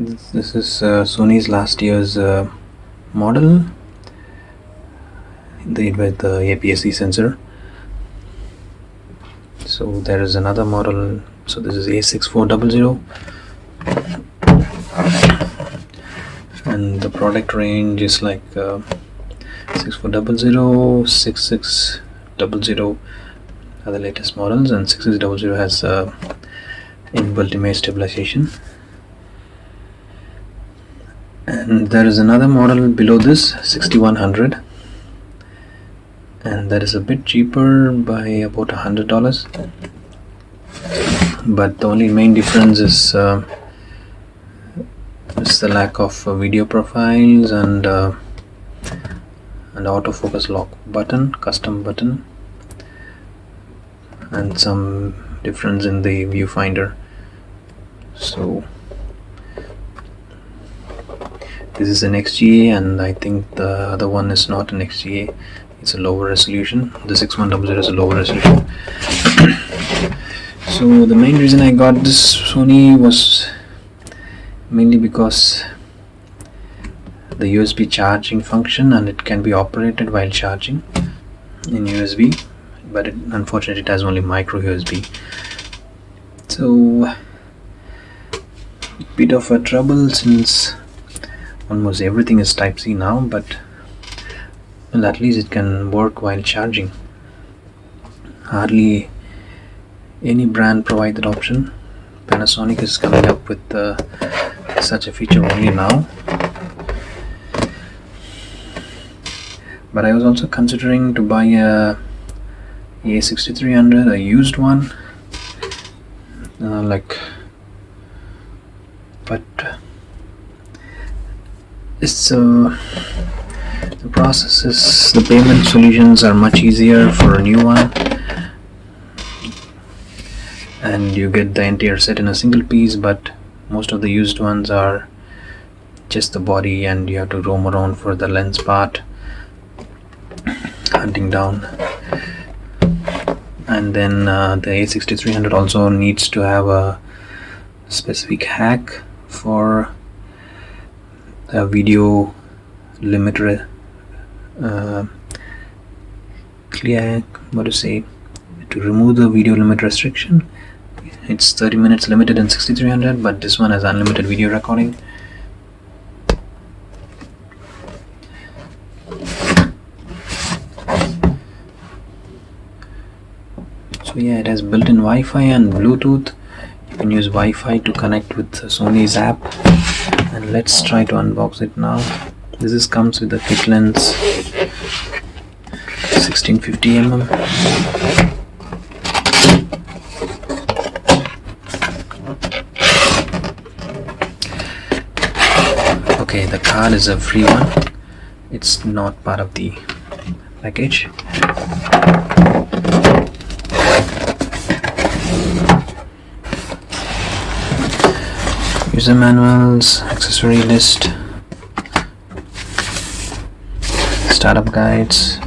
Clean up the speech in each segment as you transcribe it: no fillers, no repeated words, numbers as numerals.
This is Sony's last year's model with the APS-C sensor. So there is another model. So this is a6400, and the product range is like 6400, 6600 are the latest models, and 6600 has inbuilt image stabilization. And there is another model below this, 6100, and that is a bit cheaper by about $100. But the only main difference is the lack of video profiles and autofocus lock button, custom button, and some difference in the viewfinder. So this is an XGA, and I think the other one is not an XGA. It's a lower resolution. The 6100 is a lower resolution. So the main reason I got this Sony was mainly because the USB charging function, and it can be operated while charging in USB, but unfortunately it has only micro USB. So bit of a trouble, since almost everything is Type-C now, but well, at least it can work while charging. Hardly any brand provide that option. Panasonic is coming up with such a feature only now. But I was also considering to buy a a6300, a used one, but it's the processes, the payment solutions are much easier for a new one, and you get the entire set in a single piece. But most of the used ones are just the body, and you have to roam around for the lens part, hunting down. And then the a6300 also needs to have a specific hack for a video limiter, to remove the video limit restriction. It's 30 minutes limited in 6300, but this one has unlimited video recording. So yeah, it has built-in Wi-Fi and Bluetooth. You can use Wi-Fi to connect with Sony's app, and let's try to unbox it now. This comes with the kit lens, 1650mm. Okay, the card is a free one. It's not part of the package. User manuals, accessory list, startup guides,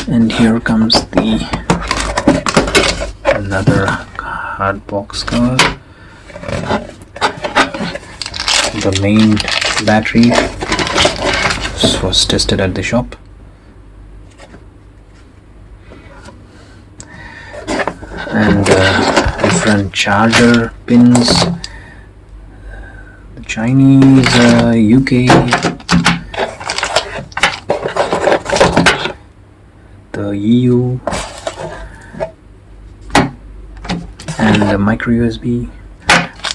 and here comes another hard box cover. The main battery was tested at the shop, and different charger pins, the Chinese, UK, the EU, and the micro USB.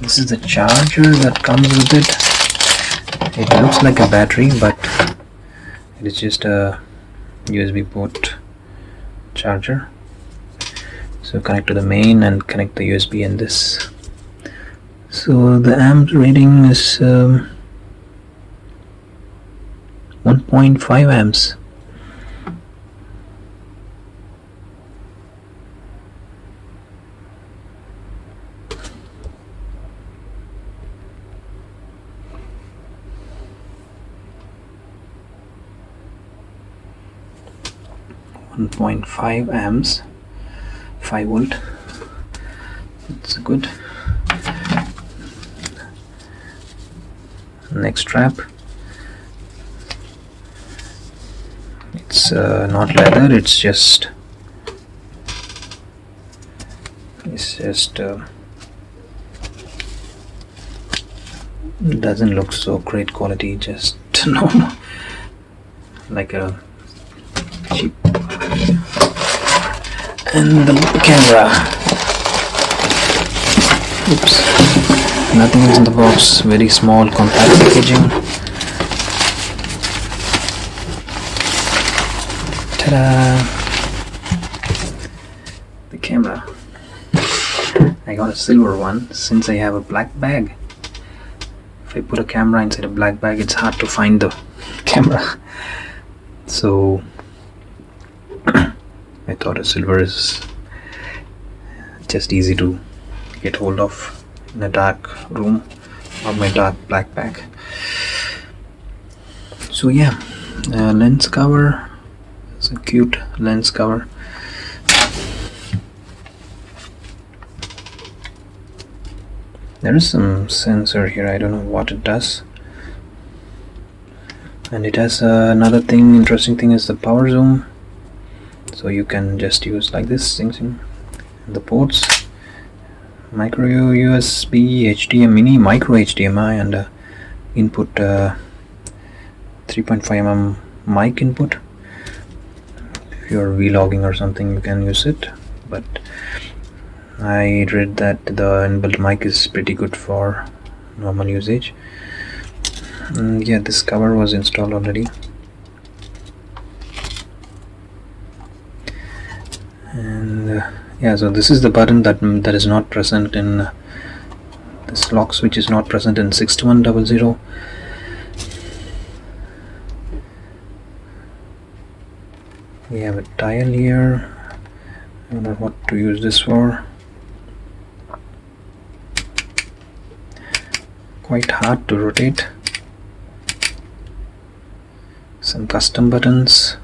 This is the charger that comes with it. It looks like a battery, but it is just a USB port charger. So connect to the main and connect the USB in this. So the amp rating is 1.5 amps. .5 amps. 5 volt. It's good. Next strap. It's not leather. It's just doesn't look so great quality, just normal, like a cheap. And the camera. Oops, nothing is in the box. Very small, compact packaging. Ta-da! The camera. I got a silver one since I have a black bag. If I put a camera inside a black bag, it's hard to find the camera. So I thought a silver is just easy to get hold of in a dark room or my dark black bag. So yeah, lens cover. It's a cute lens cover. There is some sensor here, I don't know what it does. And it has another thing, interesting thing is the power zoom. So you can just use like this things in the ports. Micro USB, HDMI, mini micro HDMI, and input 3.5mm mic input. If you're vlogging or something, you can use it, but I read that the inbuilt mic is pretty good for normal usage. And yeah, this cover was installed already. And yeah, so this is the button that is not present in this lock switch is not present in 6100. We have a dial here. I don't know what to use this for. Quite hard to rotate. Some custom buttons.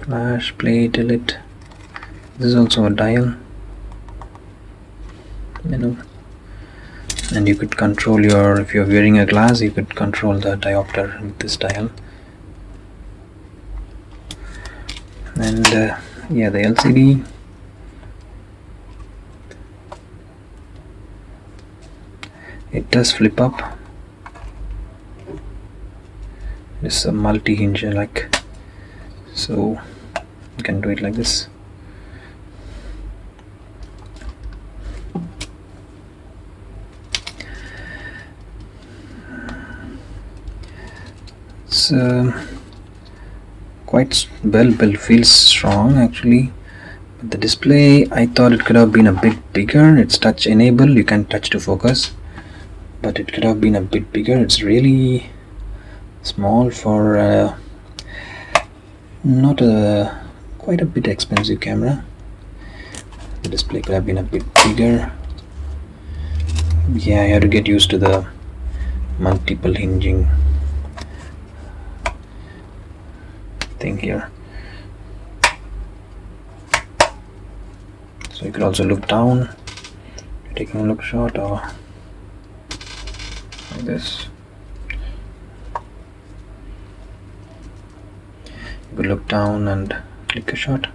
Flash, play, delete. This is also a dial. And you could control your, if you're wearing a glass, you could control the diopter with this dial. And yeah, the LCD. It does flip up. It's a multi-hinge, like, so you can do it like this. It's quite well built, feels strong actually. But the display, I thought it could have been a bit bigger. It's touch enabled, you can touch to focus, but it could have been a bit bigger. It's really small for not a quite a bit expensive camera. The display could have been a bit bigger. Yeah, I had to get used to the multiple hinging thing here. So you could also look down, taking a look shot, or like this. You could look down and click a shot.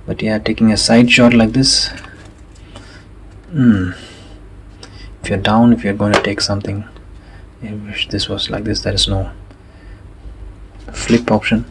But yeah, taking a side shot like this, if you're down, if you're going to take something, I wish this was like this. There is no flip option.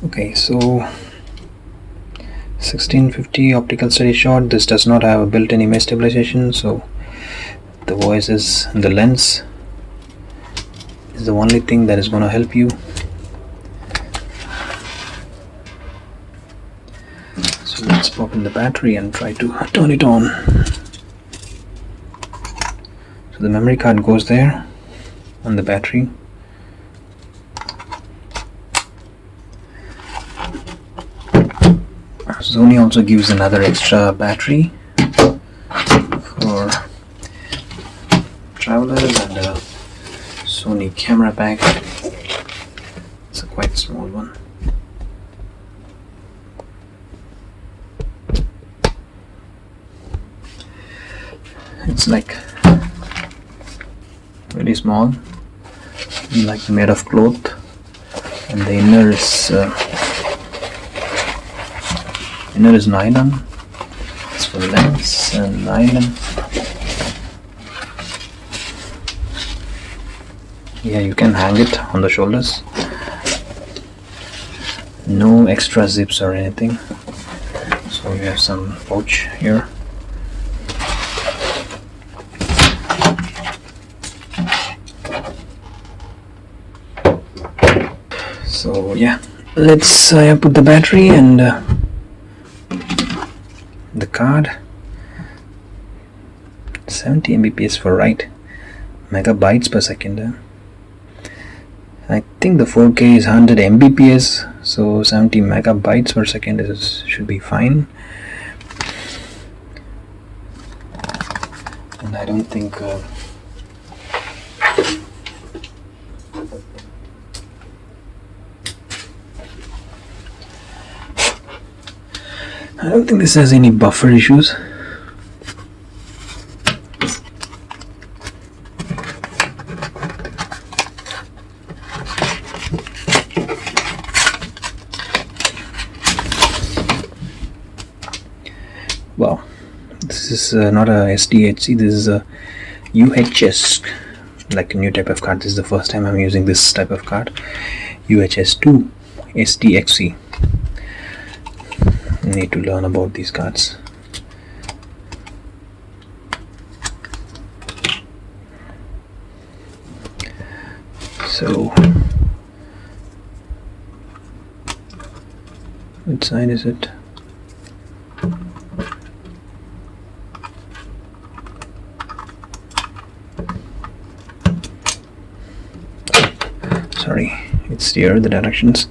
Okay, so 1650 optical steady shot. This does not have a built-in image stabilization, so the voice is the lens is the only thing that is going to help you. So let's pop in the battery and try to turn it on. So the memory card goes there on the battery. Sony also gives another extra battery for travelers, and a Sony camera bag. It's a quite small one. It's like really small, like made of cloth, and the inner is nylon. It's for lens and nylon. Yeah, you can hang it on the shoulders. No extra zips or anything. So you have some pouch here. So yeah, let's put the battery and the card. 70 Mbps for write, megabytes per second. I think the 4K is 100 Mbps, so 70 megabytes per second should be fine. And I don't think this has any buffer issues. Well, this is not a SDHC, this is a UHS, like a new type of card. This is the first time I'm using this type of card. UHS2 SDXC. Need to learn about these cards. So which side is it? Sorry, it's here, the directions.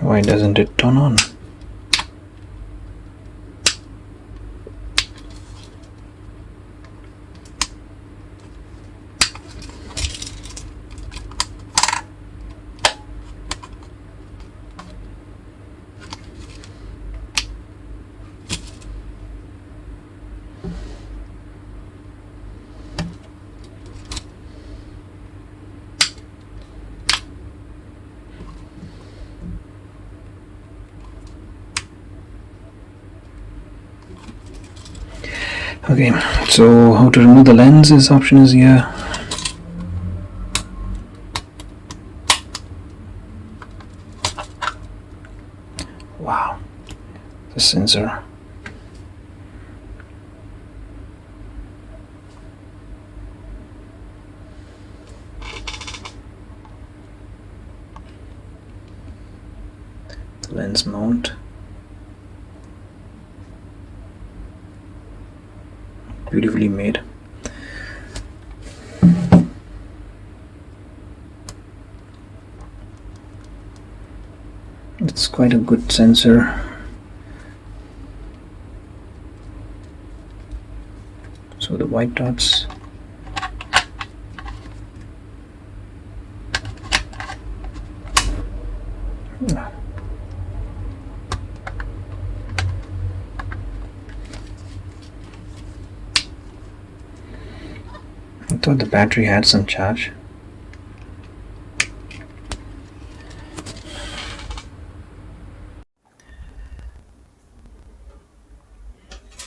Why doesn't it turn on? Okay, so how to remove the lens, this option is here. Wow, the sensor. The lens mount. Beautifully made. It's quite a good sensor. So the white dots. I thought the battery had some charge.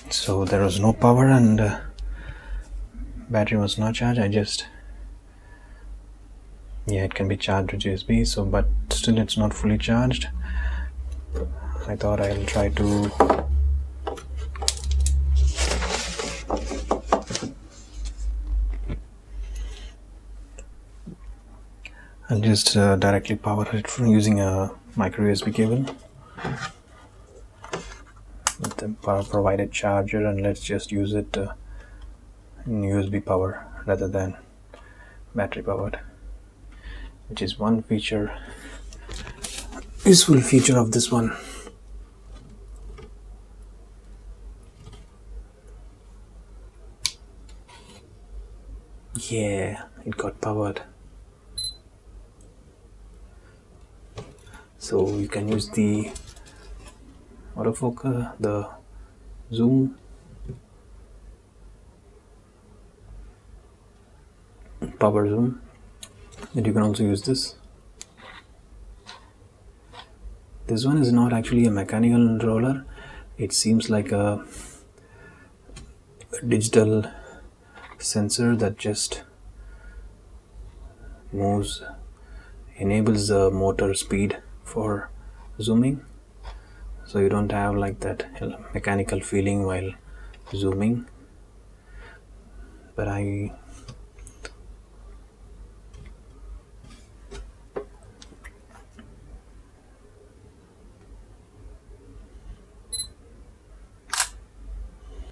So there was no power and battery was not charged. Yeah, it can be charged with USB, so but still it's not fully charged. I thought I'll try to I'll just directly power it from using a micro USB cable with the provided charger, and let's just use it in USB power rather than battery powered, which is one useful feature of this one. Yeah, it got powered. So you can use the autofocus, the zoom, power zoom, and you can also use this. This one is not actually a mechanical roller. It seems like a digital sensor that just enables the motor speed for zooming, so you don't have like that mechanical feeling while zooming. But I